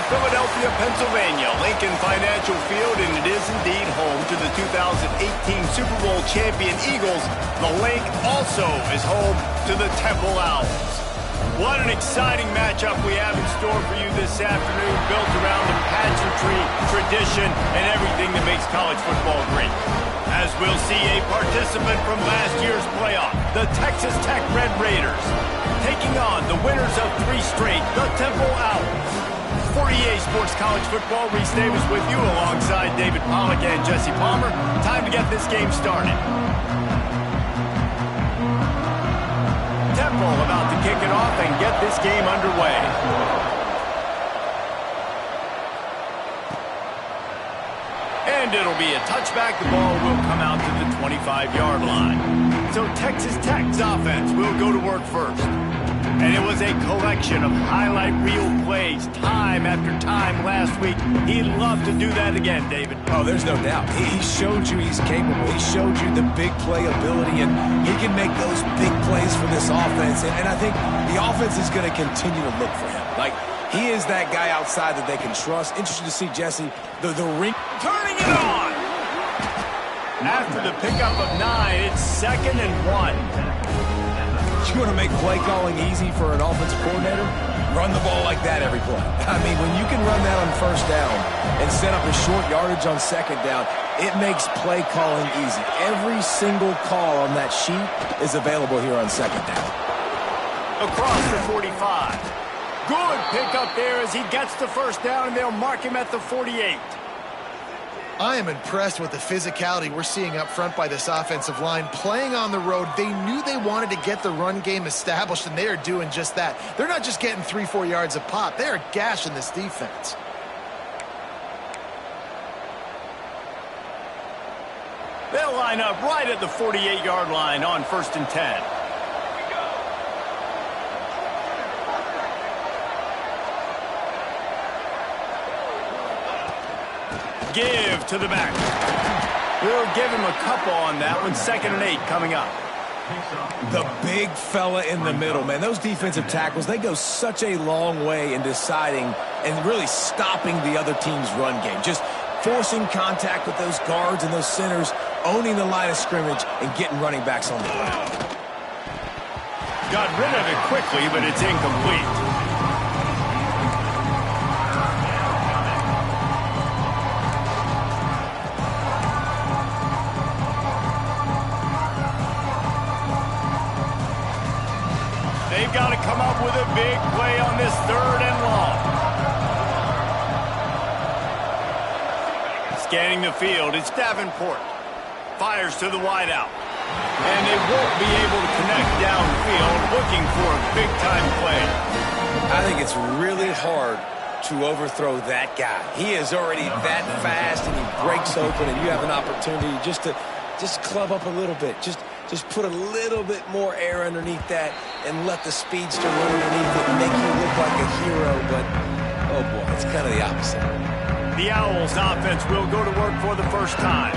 Philadelphia, Pennsylvania, Lincoln Financial Field, and it is indeed home to the 2018 Super Bowl champion Eagles. The Link also is home to the Temple Owls. What an exciting matchup we have in store for you this afternoon, built around the pageantry, tradition, and everything that makes college football great. As we'll see a participant from last year's playoff, the Texas Tech Red Raiders, taking on the winners of 3 straight, the Temple Owls. For EA Sports College Football, Reese Davis with you alongside David Pollack and Jesse Palmer. Time to get this game started. Temple about to kick it off and get this game underway. And it'll be a touchback. The ball will come out to the 25-yard line. So Texas Tech's offense will go to work first. And it was a collection of highlight reel plays time after time last week. He'd love to do that again, David. Oh, there's no doubt. He showed you he's capable. He showed you the big play ability, and he can make those big plays for this offense. And I think the offense is going to continue to look for him. Like, he is that guy outside that they can trust. Interesting to see, Jesse, the ring. Turning it on! After the pickup of 9, it's 2nd and 1. You want to make play calling easy for an offensive coordinator? Run the ball like that every play. I mean, when you can run that on 1st down and set up a short yardage on 2nd down, it makes play calling easy. Every single call on that sheet is available here on 2nd down. Across the 45. Good pickup there as he gets the 1st down, and they'll mark him at the 48. I am impressed with the physicality we're seeing up front by this offensive line. Playing on the road, they knew they wanted to get the run game established, and they are doing just that. They're not just getting 3-4 yards a pop. They are gashing this defense. They'll line up right at the 48-yard line on 1st and 10. Give to the back. We'll give him a couple on that one. 2nd and 8 coming up. The big fella in the middle, man. Those defensive tackles, they go such a long way in deciding and really stopping the other team's run game. Just forcing contact with those guards and those centers, owning the line of scrimmage, and getting running backs on the ground. Got rid of it quickly, but it's incomplete. They've got to come up with a big play on this 3rd and long. Scanning the field, it's Davenport. Fires to the wideout. And they won't be able to connect downfield, looking for a big-time play. I think it's really hard to overthrow that guy. He is already that fast, and he breaks open, and you have an opportunity just to club up a little bit. Just put a little bit more air underneath that and let the speedster run underneath it and make you look like a hero. But, oh, boy, it's kind of the opposite. The Owls offense will go to work for the first time.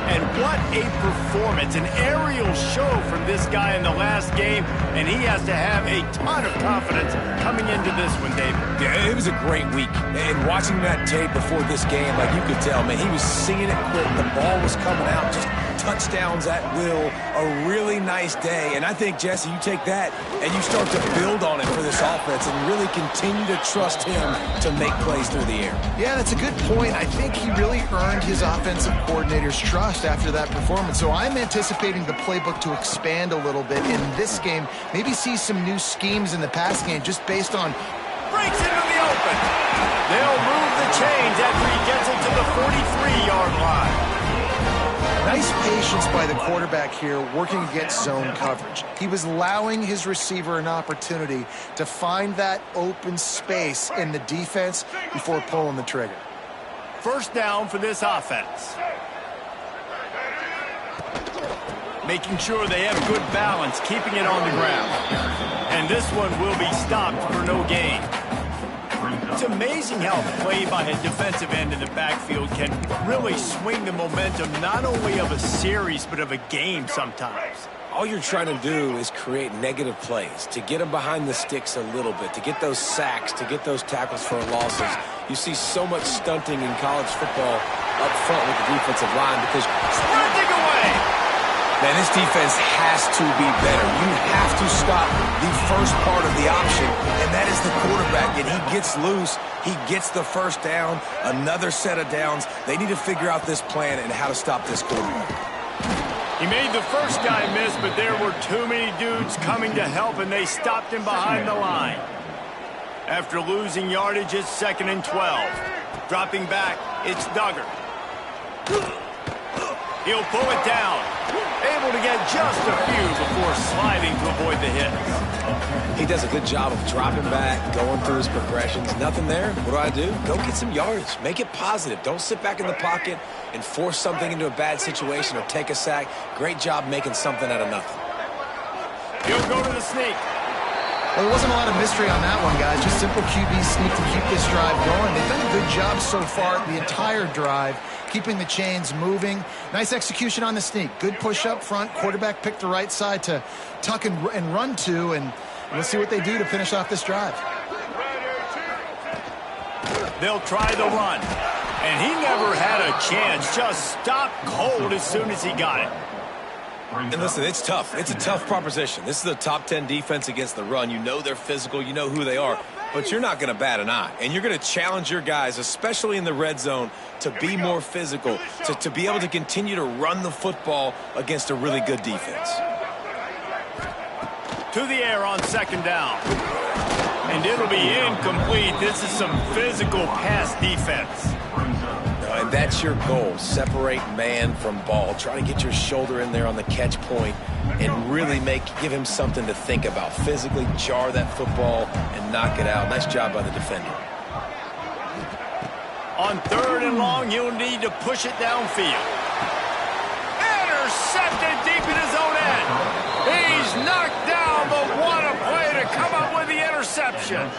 And what a performance, an aerial show from this guy in the last game, and he has to have a ton of confidence coming into this one, David. Yeah, it was a great week. And watching that tape before this game, like you could tell, man, he was seeing it quick. The ball was coming out, just touchdowns at will, a really nice day. And I think, Jesse, you take that and you start to build on it for this offense and really continue to trust him to make plays through the air. Yeah, that's a good point. I think he really earned his offensive coordinator's trust after that performance. So I'm anticipating the playbook to expand a little bit in this game. Maybe see some new schemes in the pass game just based on... Breaks into the open. They'll move the chains after he gets it to the 43-yard line. Nice patience by the quarterback here working against zone coverage. He was allowing his receiver an opportunity to find that open space in the defense before pulling the trigger. 1st down for this offense. Making sure they have good balance, keeping it on the ground. And this one will be stopped for no gain. It's amazing how play by a defensive end in the backfield can really swing the momentum not only of a series but of a game sometimes. all you're trying to do is create negative plays, to get them behind the sticks a little bit, to get those sacks, to get those tackles for losses. You see so much stunting in college football up front with the defensive line because Sprinting away! man, this defense has to be better. You have to stop the first part of the option, and that is the quarterback. And he gets loose. He gets the first down, another set of downs. They need to figure out this plan and how to stop this quarterback. He made the first guy miss, but there were too many dudes coming to help, and they stopped him behind the line. After losing yardage, it's 2nd and 12. Dropping back, it's Duggar. He'll pull it down. Able to get just a few before sliding to avoid the hit. He does a good job of dropping back, going through his progressions. Nothing there. What do? Go get some yardage. Make it positive. Don't sit back in the pocket and force something into a bad situation or take a sack. Great job making something out of nothing. He'll go to the sneak. Well, there wasn't a lot of mystery on that one, guys. Just simple QB sneak to keep this drive going. They've done a good job so far the entire drive, keeping the chains moving. Nice execution on the sneak. Good push up front. Quarterback picked the right side to tuck and run to, and we'll see what they do to finish off this drive. They'll try the run. And he never had a chance. Just stopped cold as soon as he got it. And listen, it's tough. It's a tough proposition. This is a top 10 defense against the run. You know they're physical. You know who they are. But you're not going to bat an eye. And you're going to challenge your guys, especially in the red zone, to be more physical, to be able to continue to run the football against a really good defense. To the air on 2nd down. And it'll be incomplete. This is some physical pass defense. And that's your goal. Separate man from ball. Try to get your shoulder in there on the catch point and really give him something to think about. Physically jar that football and knock it out. Nice job by the defender. On 3rd and long, you'll need to push it downfield. Intercepted deep in his own end. He's knocked down, but what a play to come up with the interception.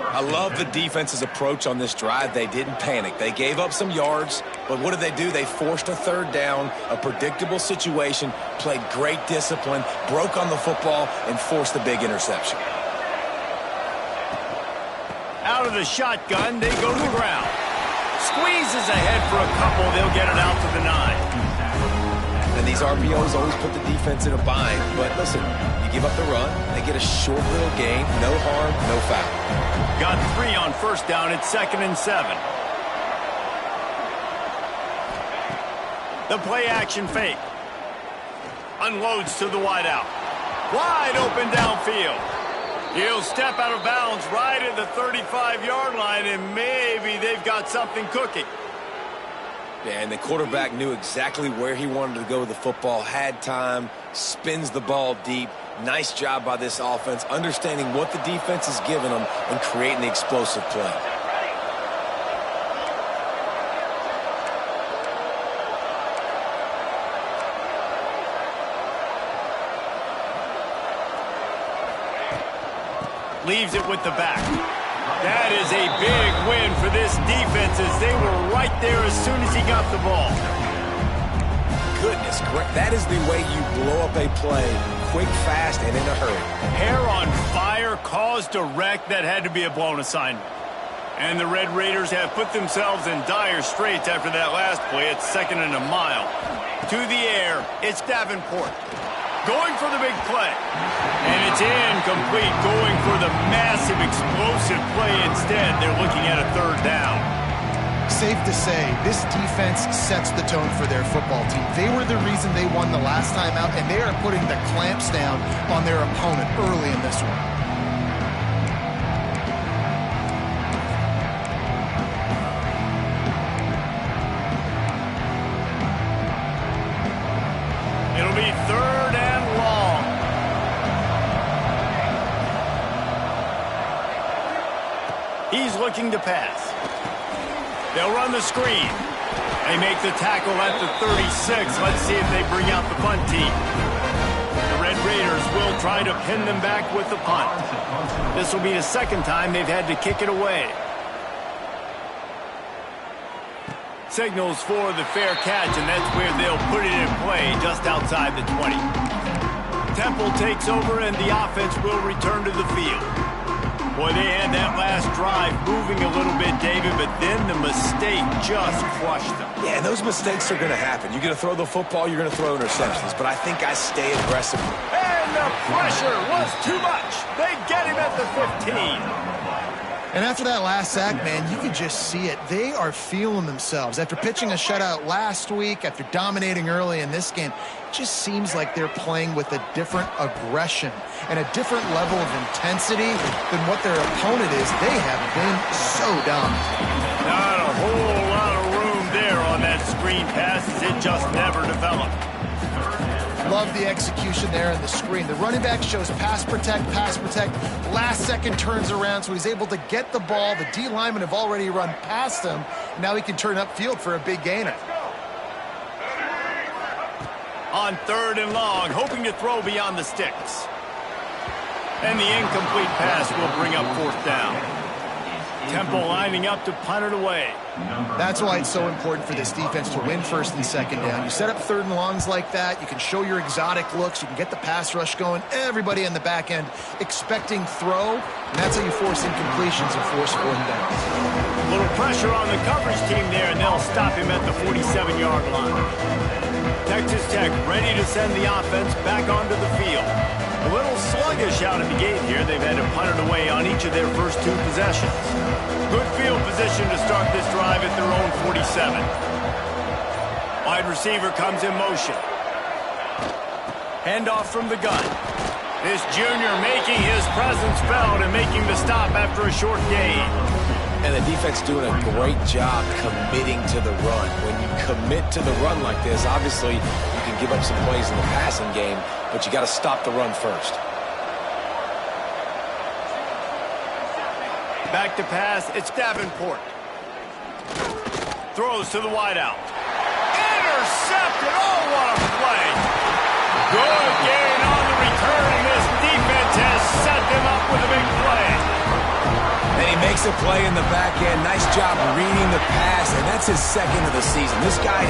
I love the defense's approach on this drive. They didn't panic. They gave up some yards, but what did they do? They forced a 3rd down, a predictable situation, played great discipline, broke on the football, and forced the big interception. Out of the shotgun, they go to the ground. Squeezes ahead for a couple. They'll get it out to the 9. And these RPOs always put the defense in a bind. But listen, you give up the run, they get a short little gain, no harm, no foul. Got 3 on 1st down. It's 2nd and 7. The play action fake. Unloads to the wideout. Wide open downfield. He'll step out of bounds right at the 35-yard line, and maybe they've got something cooking. Yeah, and the quarterback knew exactly where he wanted to go with the football, had time, spins the ball deep. Nice job by this offense, understanding what the defense is giving them and creating the explosive play. Leaves it with the back. That is a big win for this defense as they were right there as soon as he got the ball. Goodness, that is the way you blow up a play, quick, fast, and in a hurry. Hair on fire, caused a wreck. That had to be a blown assignment. And the Red Raiders have put themselves in dire straits after that last play. It's 2nd and a mile. To the air, it's Davenport. Going for the big play. And it's incomplete. Going for the massive explosive play instead. They're looking at a 3rd down. Safe to say, this defense sets the tone for their football team. They were the reason they won the last time out, and they are putting the clamps down on their opponent early in this one. It'll be 3rd and long. He's looking to pass. They'll run the screen. They make the tackle at the 36. Let's see if they bring out the punt team. The Red Raiders will try to pin them back with the punt. This will be the 2nd time they've had to kick it away. Signals for the fair catch, and that's where they'll put it in play just outside the 20. Temple takes over, and the offense will return to the field. Boy, they had that last drive moving a little bit, David, but then the mistake just crushed them. Yeah, those mistakes are going to happen. You're going to throw the football, you're going to throw interceptions, but I think I stay aggressive. And the pressure was too much. They get him at the 15. And after that last sack, man, you can just see it. They are feeling themselves. After pitching a shutout last week, after dominating early in this game, it just seems like they're playing with a different aggression and a different level of intensity than what their opponent is. They have been so dominant. Not a whole lot of room there on that screen pass as it just never developed. Love the execution there in the screen. The running back shows pass protect. Last second turns around, so he's able to get the ball. The D linemen have already run past him. Now he can turn upfield for a big gainer. On 3rd and long, hoping to throw beyond the sticks. And the incomplete pass will bring up 4th down. Temple lining up to punt it away. That's why it's so important for this defense to win 1st and 2nd down. You set up 3rd and longs like that. You can show your exotic looks. You can get the pass rush going. Everybody in the back end expecting throw. And that's how you force incompletions and force 4th downs. A little pressure on the coverage team there, and they'll stop him at the 47-yard line. Texas Tech ready to send the offense back onto the field. A little sluggish out of the gate here. They've had to punt it away on each of their first 2 possessions. Good field position to start this drive at their own 47. Wide receiver comes in motion. Handoff from the gun. This junior making his presence felt and making the stop after a short gain. And the defense doing a great job committing to the run. When you commit to the run like this, obviously you can give up some plays in the passing game, but you got to stop the run first. Back to pass, it's Davenport. Throws to the wideout. Intercepted! Oh, what a play! Good gain on the return, and this defense has set them up with a big play. And he makes a play in the back end. Nice job reading the pass, and that's his 2nd of the season. This guy,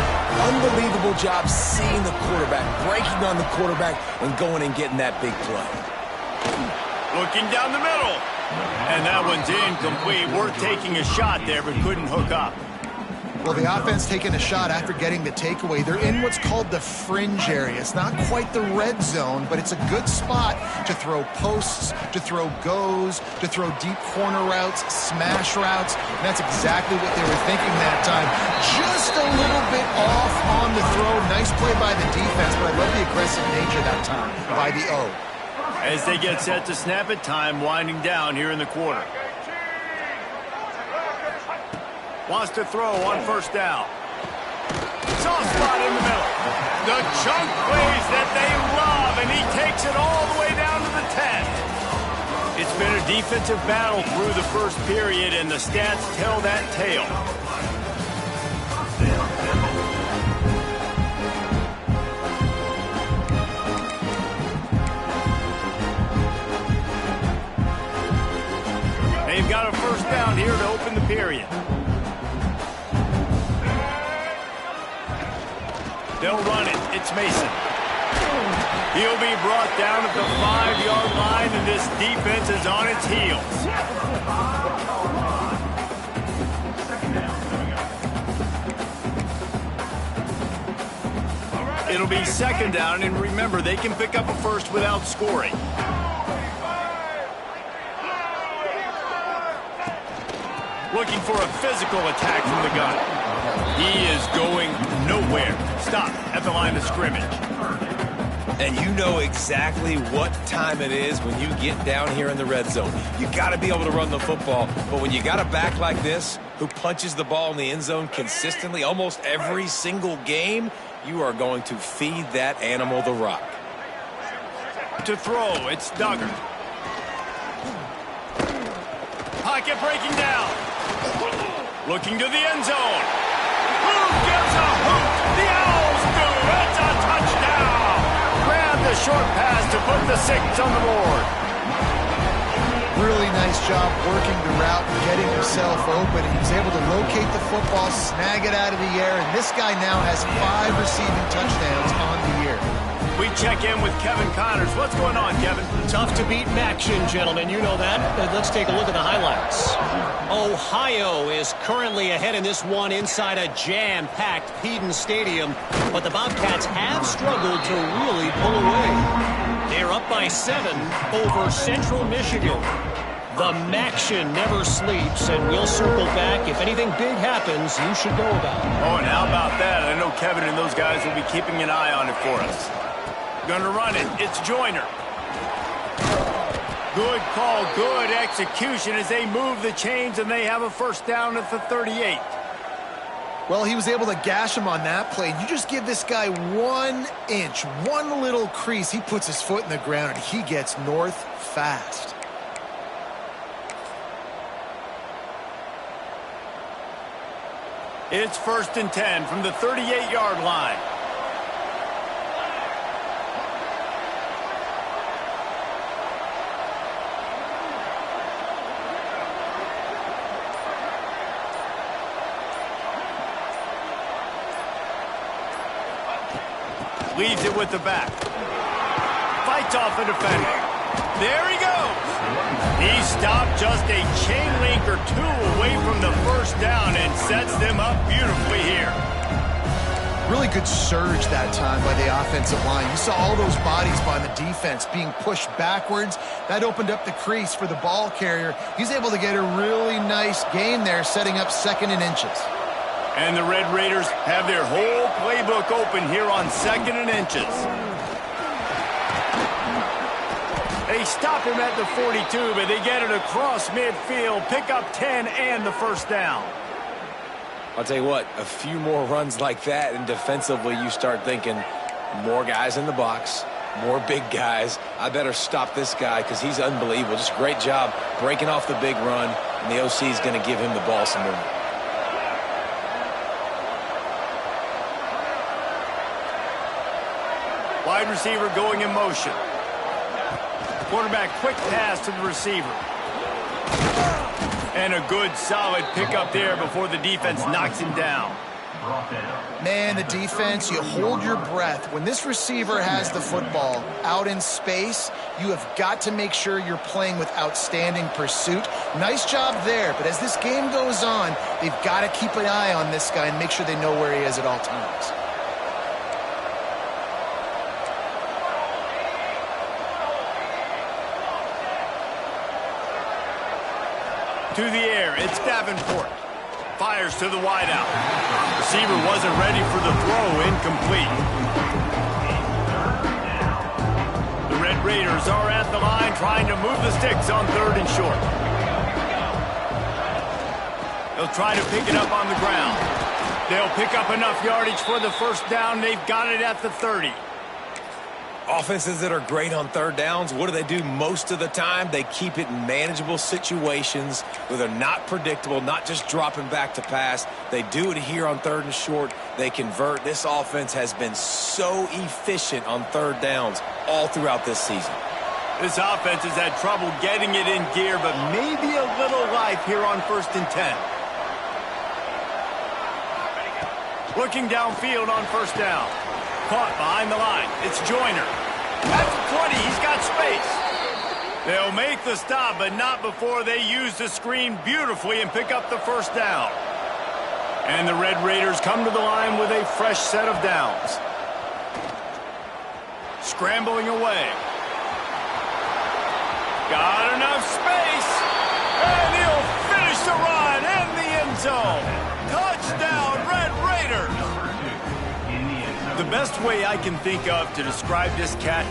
unbelievable job seeing the quarterback, breaking on the quarterback, and going and getting that big play. Looking down the middle. And that one's incomplete. Worth taking a shot there, but couldn't hook up. Well, the offense taking a shot after getting the takeaway. They're in what's called the fringe area. It's not quite the red zone, but it's a good spot to throw posts, to throw goes, to throw deep corner routes, smash routes. And that's exactly what they were thinking that time. Just a little bit off on the throw. Nice play by the defense, but I love the aggressive nature that time by the O. As they get set to snap it, time winding down here in the quarter. Wants to throw on 1st down. Soft spot in the middle. The chunk plays that they love, and he takes it all the way down to the 10. It's been a defensive battle through the 1st period, and the stats tell that tale. They've got a 1st down here to open the period. They'll run it. It's Mason. He'll be brought down at the 5-yard line, and this defense is on its heels. It'll be 2nd down, and remember, they can pick up a 1st without scoring. Looking for a physical attack from the gun. He is going nowhere. Stop at the line of scrimmage. And you know exactly what time it is when you get down here in the red zone. You got to be able to run the football, but when you got a back like this who punches the ball in the end zone consistently almost every single game, you are going to feed that animal the rock. To throw, it's Duggar. Pocket breaking down. Looking to the end zone. Who gets a hoot? The Owls do. It's a touchdown. Grab the short pass to put the 6 on the board. Really nice job working the route and getting himself open. He was able to locate the football, snag it out of the air, and this guy now has 5 receiving touchdowns on the year. We check in with Kevin Connors. What's going on, Kevin? Tough to beat action, gentlemen. You know that. Let's take a look at the highlights. Ohio is currently ahead in this one inside a jam-packed Peden Stadium, but the Bobcats have struggled to really pull away. They're up by 7 over Central Michigan. The Maction never sleeps, and we'll circle back. If anything big happens, you should know about it. Oh, and how about that? I know Kevin and those guys will be keeping an eye on it for us. Gonna run it. It's Joyner. Good call, good execution as they move the chains, and they have a first down at the 38. Well, he was able to gash him on that play. You just give this guy 1 inch, one little crease. He puts his foot in the ground, and he gets north fast. It's 1st and 10 from the 38-yard line. Leaves it with the back. Fights off a defender. There he goes. He stopped just a chain link or 2 away from the first down and sets them up beautifully here. Really good surge that time by the offensive line. You saw all those bodies by the defense being pushed backwards. That opened up the crease for the ball carrier. He's able to get a really nice gain there, setting up 2nd and inches. And the Red Raiders have their whole playbook open here on 2nd and inches. They stop him at the 42, but they get it across midfield, pick up 10 and the first down. I'll tell you what, a few more runs like that, and defensively you start thinking more guys in the box, more big guys. I better stop this guy because he's unbelievable. Just great job breaking off the big run, and the OC is going to give him the ball some more. Wide receiver going in motion. Quarterback quick pass to the receiver. And a good solid pickup there before the defense knocks him down. Man, the defense, you hold your breath. When this receiver has the football out in space, you have got to make sure you're playing with outstanding pursuit. Nice job there, but as this game goes on, they've got to keep an eye on this guy and make sure they know where he is at all times. To the air, it's Davenport. Fires to the wideout. Receiver wasn't ready for the throw, incomplete. The Red Raiders are at the line trying to move the sticks on 3rd and short. They'll try to pick it up on the ground. They'll pick up enough yardage for the first down. They've got it at the 30. Offenses that are great on 3rd downs, what do most of the time? They keep it in manageable situations where they're not predictable, not just dropping back to pass. They do it here on 3rd and short. They convert. This offense has been so efficient on 3rd downs all throughout this season. This offense has had trouble getting it in gear, but maybe a little life here on 1st and 10. Looking downfield on 1st down. Caught behind the line. It's Joyner. At the 20, he's got space. They'll make the stop, but not before they use the screen beautifully and pick up the first down. And the Red Raiders come to the line with a fresh set of downs. Scrambling away. Got enough space. And he'll finish the run in the end zone. Touchdown, Red Raiders. The best way I can think of to describe this cat,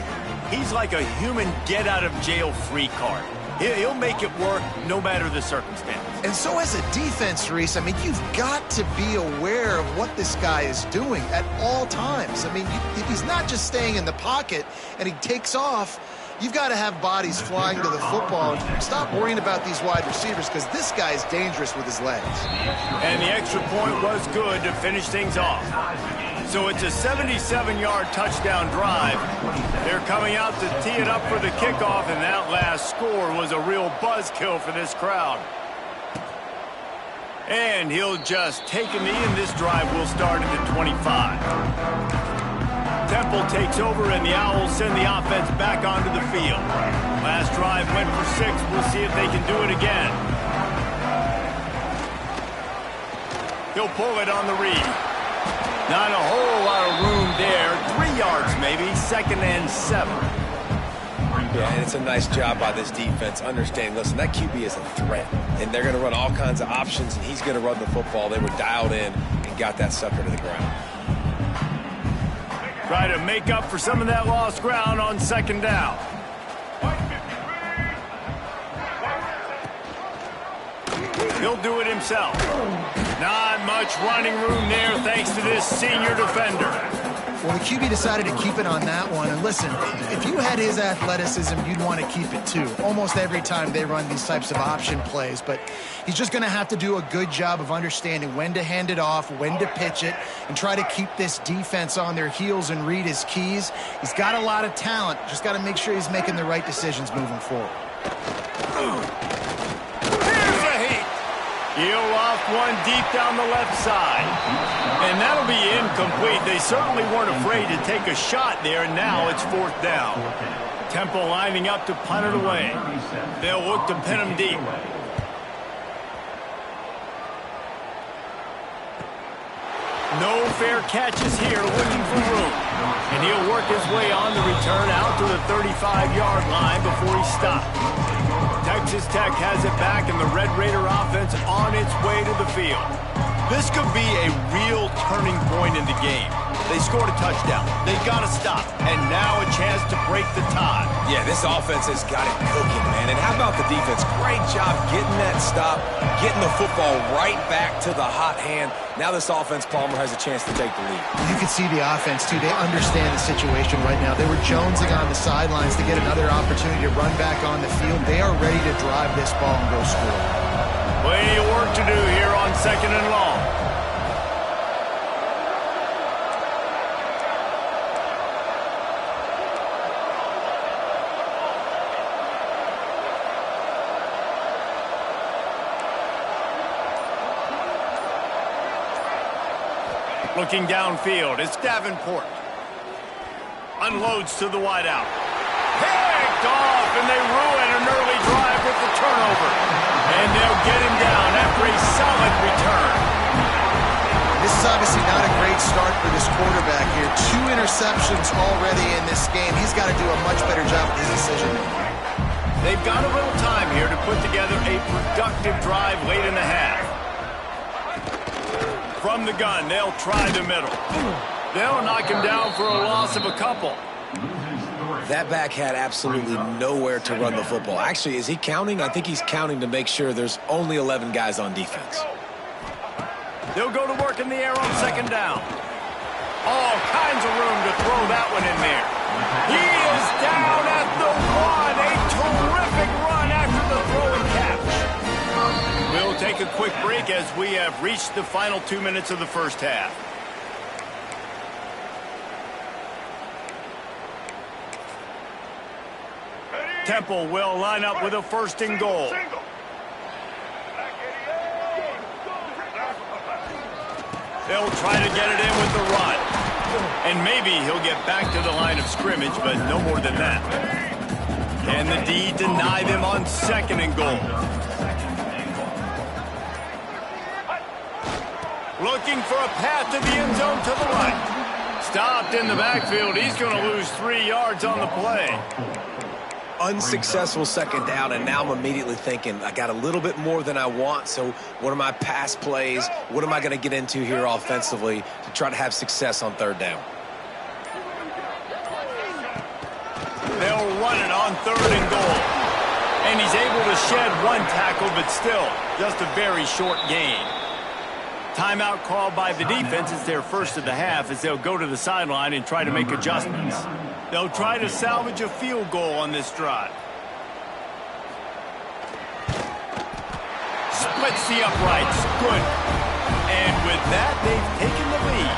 he's like a human get-out-of-jail-free card. He'll make it work no matter the circumstance. And so as a defense, Reese, I mean, you've got to be aware of what this guy is doing at all times. I mean, if he's not just staying in the pocket and he takes off, you've got to have bodies flying to the football. Stop worrying about these wide receivers because this guy is dangerous with his legs. And the extra point was good to finish things off. So it's a 77-yard touchdown drive. They're coming out to tee it up for the kickoff, and that last score was a real buzzkill for this crowd. And he'll just take a knee, and this drive will start at the 25. Temple takes over, and the Owls send the offense back onto the field. Last drive went for 6. We'll see if they can do it again. He'll pull it on the read. Not a whole lot of room there. 3 yards maybe, 2nd and 7. Yeah, and it's a nice job by this defense understanding, listen, that QB is a threat, and they're going to run all kinds of options, and he's going to run the football. They were dialed in and got that sucker to the ground. Try to make up for some of that lost ground on 2nd down. He'll do it himself. Not much running room there thanks to this senior defender. Well, the QB decided to keep it on that one. And listen, if you had his athleticism, you'd want to keep it too. Almost every time they run these types of option plays. But he's just going to have to do a good job of understanding when to hand it off, when to pitch it, and try to keep this defense on their heels and read his keys. He's got a lot of talent. Just got to make sure he's making the right decisions moving forward. He'll off one deep down the left side. And that'll be incomplete. They certainly weren't afraid to take a shot there. Now it's 4th down. Temple lining up to punt it away. They'll look to pin him deep. No fair catches here, looking for room. And he'll work his way on the return out to the 35-yard line before he stopped. Texas Tech has it back, and the Red Raider offense on its way to the field. This could be a real turning point in the game. They scored a touchdown. They got to stop, and now a chance to break the tie. Yeah, this offense has got it cooking, man. And how about the defense? Great job getting that stop, getting the football right back to the hot hand. Now this offense, Palmer, has a chance to take the lead. You can see the offense, too. They understand the situation right now. They were jonesing on the sidelines to get another opportunity to run back on the field. They are ready to drive this ball and go score. Plenty of work to do here on 2nd and long. Looking downfield, it's Davenport. Unloads to the wideout. Picked off, and they ruin an early drive with the turnover. And they'll get him down after a solid return. This is obviously not a great start for this quarterback here. 2 interceptions already in this game. He's got to do a much better job with his decision-making. They've got a little time here to put together a productive drive late in the half. From the gun, they'll try the middle. They'll knock him down for a loss of a couple. That back had absolutely nowhere to run the football. Actually, is he counting? I think he's counting to make sure there's only 11 guys on defense. They'll go to work in the air on 2nd down. All kinds of room to throw that one in there. He is down at the 1. A terrific run after the throw and catch. We'll take a quick break as we have reached the final 2 minutes of the first half. Temple will line up with a 1st and goal. They'll try to get it in with the run. And maybe he'll get back to the line of scrimmage, but no more than that. Can the D deny them on 2nd and goal? Looking for a path to the end zone to the right. Stopped in the backfield. He's going to lose 3 yards on the play. Unsuccessful 2nd down, and now I'm immediately thinking, I got a little bit more than I want, so what are my pass plays? What am I going to get into here offensively to try to have success on 3rd down? They'll run it on 3rd and goal. And he's able to shed 1 tackle, but still just a very short gain. Timeout called by the defense. It's their first of the half as they'll go to the sideline and try to make adjustments. They'll try to salvage a field goal on this drive. Splits the uprights. Good. And with that, they've taken the lead.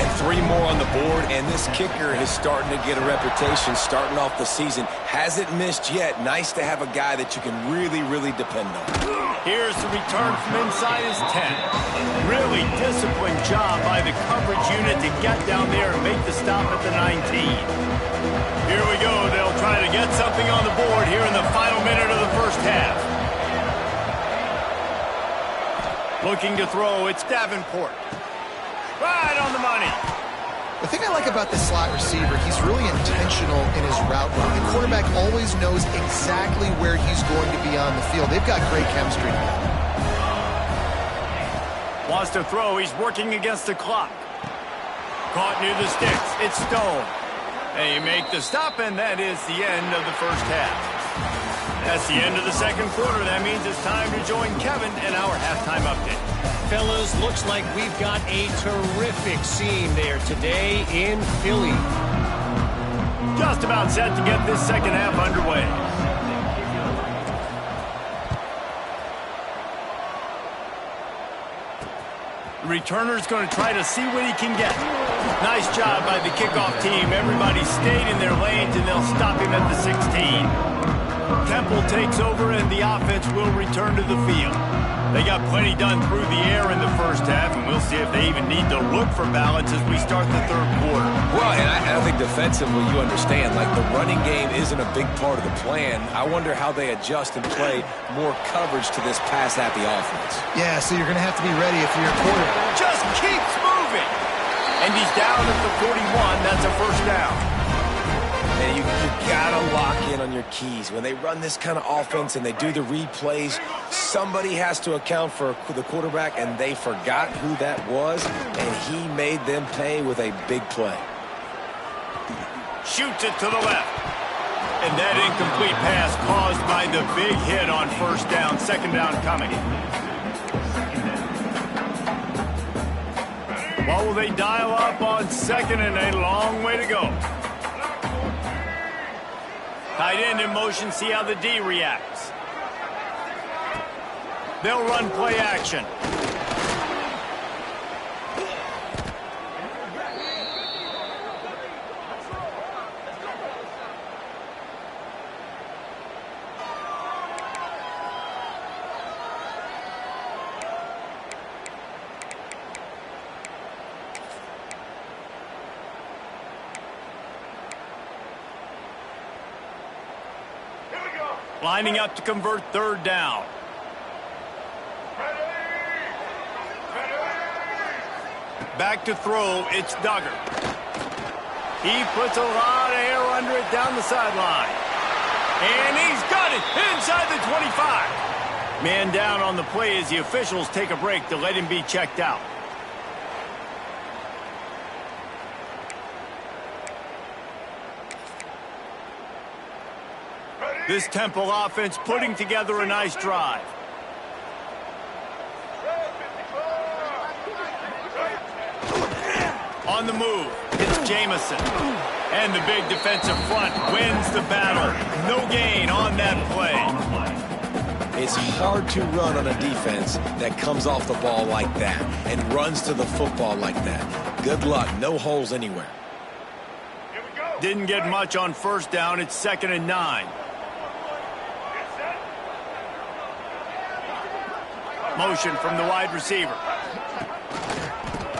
And 3 more on the board, and this kicker is starting to get a reputation starting off the season. Hasn't missed yet. Nice to have a guy that you can really, really depend on. Here's the return from inside his 10. Really disciplined job by the coverage unit to get down there and make the stop at the 19. Here we go. They'll try to get something on the board here in the final minute of the first half. Looking to throw, it's Davenport. Right on the money. The thing I like about this slot receiver, he's really intentional in his route running. The quarterback always knows exactly where he's going to be on the field. They've got great chemistry. Wants to throw. He's working against the clock. Caught near the sticks. It's Stone. They make the stop, and that is the end of the first half. That's the end of the second quarter. That means it's time to join Kevin in our halftime update. Fellas, looks like we've got a terrific scene there today in Philly. Just about set to get this second half underway. The returner's going to try to see what he can get. Nice job by the kickoff team. Everybody stayed in their lanes, and they'll stop him at the 16. Temple takes over, and the offense will return to the field. They got plenty done through the air in the first half, and we'll see if they even need to look for balance as we start the third quarter. Well, and I think defensively, you understand, like the running game isn't a big part of the plan. I wonder how they adjust and play more coverage to this pass-happy offense. Yeah, so you're going to have to be ready if you're a quarterback. Just keeps moving. And he's down at the 41. That's a first down. And you gotta lock in on your keys. When they run this kind of offense and they do the replays, somebody has to account for the quarterback, and they forgot who that was, and he made them pay with a big play. Shoots it to the left. And that incomplete pass caused by the big hit on first down. Second down coming. What will they dial up on second, and a long way to go? Tight end in motion, see how the D reacts. They'll run play action. Lining up to convert third down. Back to throw, it's Duggar. He puts a lot of air under it down the sideline. And he's got it inside the 25. Man down on the play as the officials take a break to let him be checked out. This Temple offense putting together a nice drive. On the move, it's Jamison. And the big defensive front wins the battle. No gain on that play. It's hard to run on a defense that comes off the ball like that and runs to the football like that. Good luck. No holes anywhere. Didn't get much on first down. It's 2nd and 9. Motion from the wide receiver.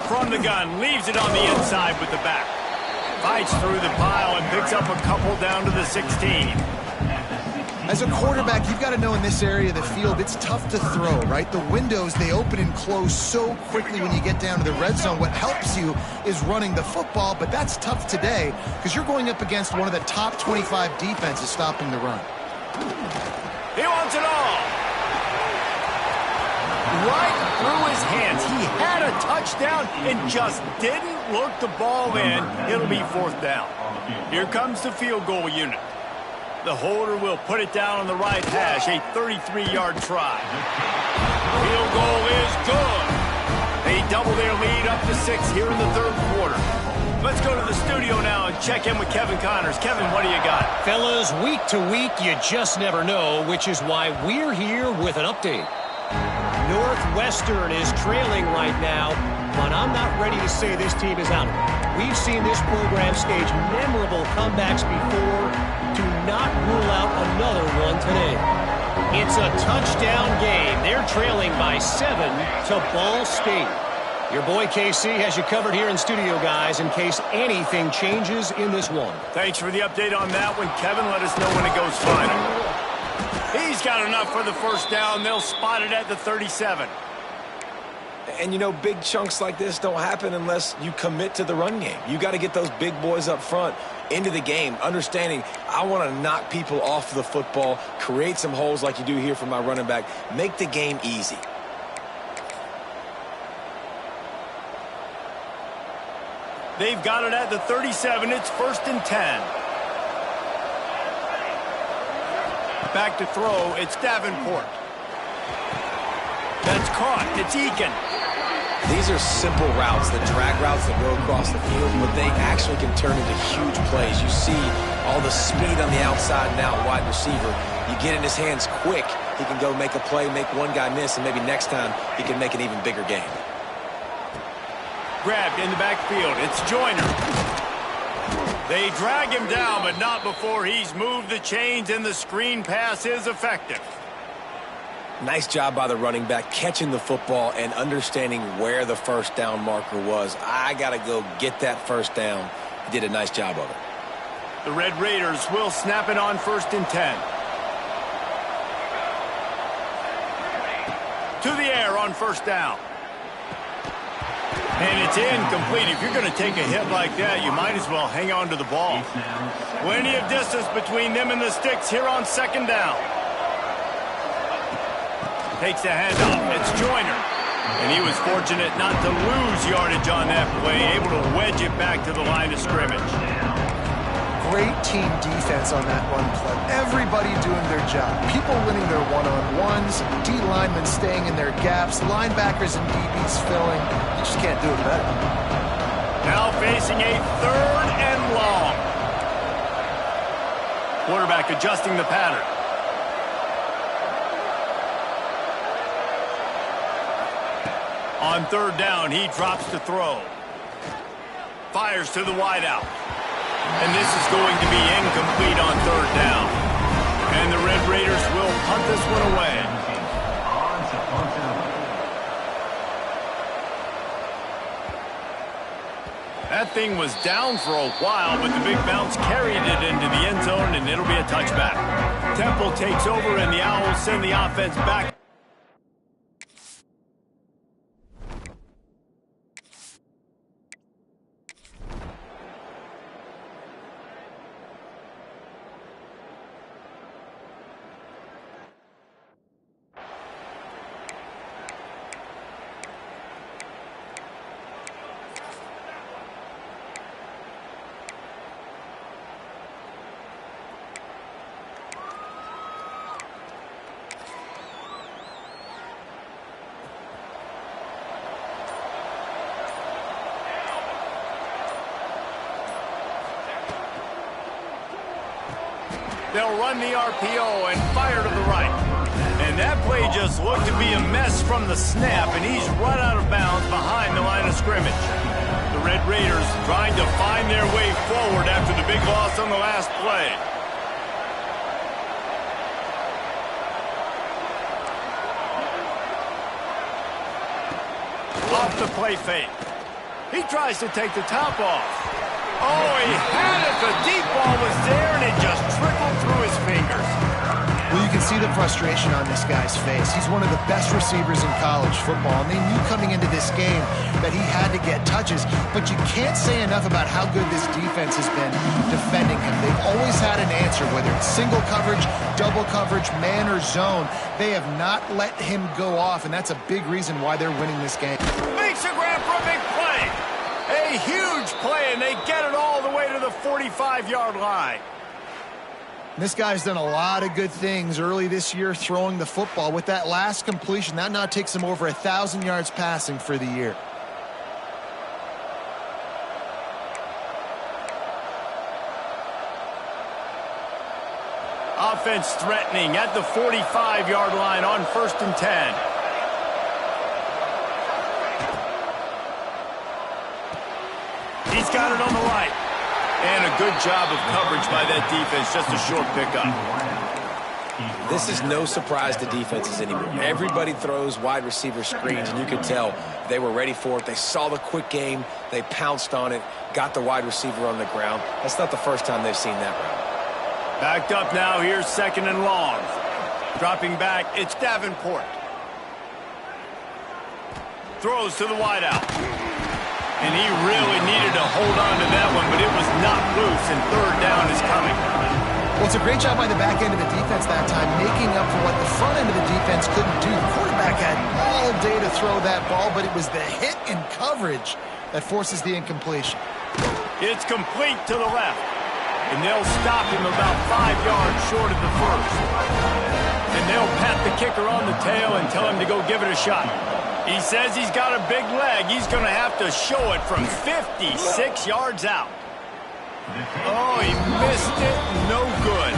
From the gun, leaves it on the inside with the back. Fights through the pile and picks up a couple down to the 16. As a quarterback, you've got to know in this area of the field, it's tough to throw, right? The windows, they open and close so quickly when you get down to the red zone. What helps you is running the football, but that's tough today because you're going up against one of the top 25 defenses stopping the run. He wants it all. Right through his hands. He had a touchdown and just didn't look the ball in. It'll be 4th down. Here comes the field goal unit. The holder will put it down on the right hash, a 33-yard try. Field goal is good. They double their lead up to 6 here in the third quarter. Let's go to the studio now and check in with Kevin Connors. Kevin, what do you got? Fellas, week to week, you just never know, which is why we're here with an update. Northwestern is trailing right now, but I'm not ready to say this team is out of it. We've seen this program stage memorable comebacks before. Do not rule out another one today. It's a touchdown game. They're trailing by 7 to Ball State. Your boy KC has you covered here in studio, guys, in case anything changes in this one. Thanks for the update on that one, Kevin. Let us know when it goes final. He's got enough for the first down. They'll spot it at the 37. And, you know, big chunks like this don't happen unless you commit to the run game. You got to get those big boys up front into the game, understanding I want to knock people off the football, create some holes like you do here for my running back, make the game easy. They've got it at the 37. It's 1st and 10. Back to throw. It's Davenport. That's caught. It's Eakin. These are simple routes, the drag routes that go across the field, but they actually can turn into huge plays. You see all the speed on the outside now, wide receiver. You get in his hands quick, he can go make a play, make one guy miss, and maybe next time he can make an even bigger game. Grabbed in the backfield. It's Joyner. They drag him down, but not before he's moved the chains, and the screen pass is effective. Nice job by the running back, catching the football and understanding where the first down marker was. I got to go get that first down. He did a nice job of it. The Red Raiders will snap it on 1st and 10. To the air on 1st down. And it's incomplete. If you're going to take a hit like that, you might as well hang on to the ball. Plenty of distance between them and the sticks here on 2nd down. Takes the handoff. It's Joyner. And he was fortunate not to lose yardage on that play, able to wedge it back to the line of scrimmage. Great team defense on that run play. Everybody doing their job. People winning their one-on-ones, D linemen staying in their gaps, linebackers and DBs filling. You just can't do it better. Now facing a 3rd and long. Quarterback adjusting the pattern. On 3rd down, he drops to throw. Fires to the wideout. And this is going to be incomplete on 3rd down. And the Red Raiders will punt this one away. That thing was down for a while, but the big bounce carried it into the end zone, and it'll be a touchback. Temple takes over, and the Owls send the offense back. They'll run the RPO and fire to the right. And that play just looked to be a mess from the snap, and he's run out of bounds behind the line of scrimmage. The Red Raiders trying to find their way forward after the big loss on the last play. Off the play fake. He tries to take the top off. Oh, he had it. The deep ball was there, and it just trickled through his fingers. Well, you can see the frustration on this guy's face. He's one of the best receivers in college football, and they knew coming into this game that he had to get touches, but you can't say enough about how good this defense has been defending him. They've always had an answer, whether it's single coverage, double coverage, man or zone. They have not let him go off, and that's a big reason why they're winning this game. Makes a grab for a big play. A huge play, and they get it all the way to the 45-yard line. This guy's done a lot of good things early this year throwing the football. With that last completion, that now takes him over 1,000 yards passing for the year. Offense threatening at the 45-yard line on 1st and 10. got it on the right. And a good job of coverage by that defense. Just a short pickup. This is no surprise to defenses anymore. Everybody throws wide receiver screens, and you can tell they were ready for it. They saw the quick game. They pounced on it, got the wide receiver on the ground. That's not the first time they've seen that route. Backed up now. Here's 2nd and long. Dropping back, it's Davenport. Throws to the wideout. And he really needed to hold on to that one, but it was not loose, and 3rd down is coming. Well, it's a great job by the back end of the defense that time, making up for what the front end of the defense couldn't do. The quarterback had all day to throw that ball, but it was the hit and coverage that forces the incompletion. It's complete to the left, and they'll stop him about 5 yards short of the first. And they'll pat the kicker on the tail and tell him to go give it a shot. He says he's got a big leg. He's going to have to show it from 56 yards out. Oh, he missed it. No good.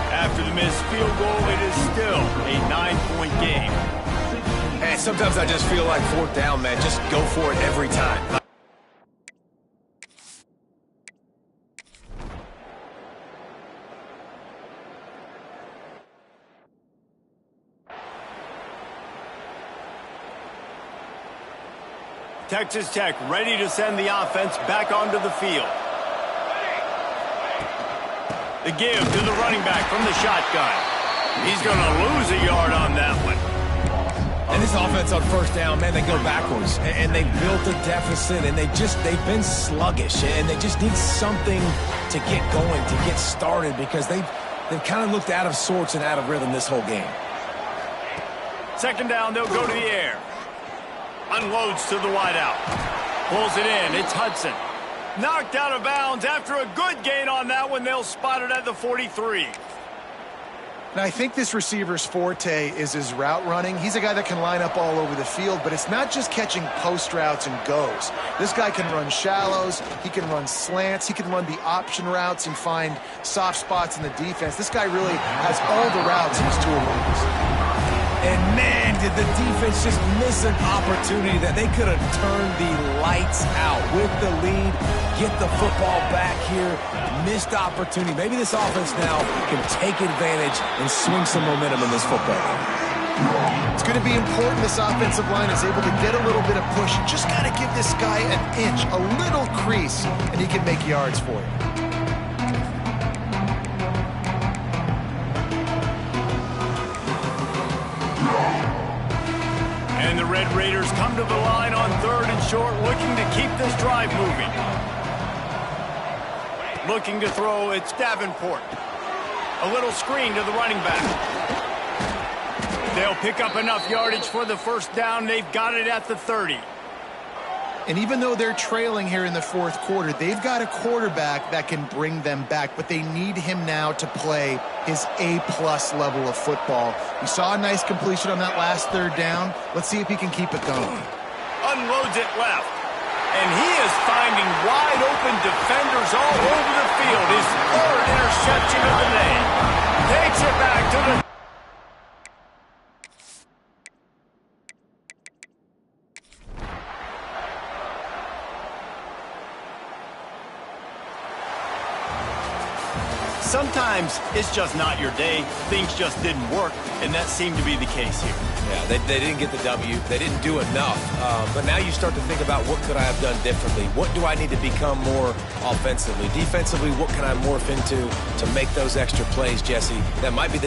After the missed field goal, it is still a 9-point game. Hey, sometimes I just feel like 4th down, man. Just go for it every time. Texas Tech ready to send the offense back onto the field. The give to the running back from the shotgun. He's going to lose a yard on that one. And this offense on 1st down, man, they go backwards. And they built a deficit, and they've been sluggish. And they just need something to get going, to get started, because they've kind of looked out of sorts and out of rhythm this whole game. 2nd down, they'll go to the air. Unloads to the wideout. Pulls it in. It's Hudson. Knocked out of bounds. After a good gain on that one, they'll spot it at the 43. Now, I think this receiver's forte is his route running. He's a guy that can line up all over the field, but it's not just catching post routes and goes. This guy can run shallows. He can run slants. He can run the option routes and find soft spots in the defense. This guy really has all the routes in his toolbox. And, man, did the defense just miss an opportunity that they could have turned the lights out with the lead, get the football back here, missed opportunity. Maybe this offense now can take advantage and swing some momentum in this football game. It's going to be important this offensive line is able to get a little bit of push. You just got to give this guy an inch, a little crease, and he can make yards for you. And the Red Raiders come to the line on 3rd and short, looking to keep this drive moving. Looking to throw, it's Davenport. A little screen to the running back. They'll pick up enough yardage for the 1st down. They've got it at the 30. And even though they're trailing here in the 4th quarter, they've got a quarterback that can bring them back, but they need him now to play his A-plus level of football. We saw a nice completion on that last 3rd down. Let's see if he can keep it going. Unloads it left. And he is finding wide open defenders all over the field. His 3rd interception of the day. Takes it back to the Sometimes it's just not your day. Things just didn't work, and that seemed to be the case here. Yeah, they didn't get the W. They didn't do enough. But now you start to think about, what could I have done differently? What do I need to become more offensively? Defensively, what can I morph into to make those extra plays, Jesse? That might be the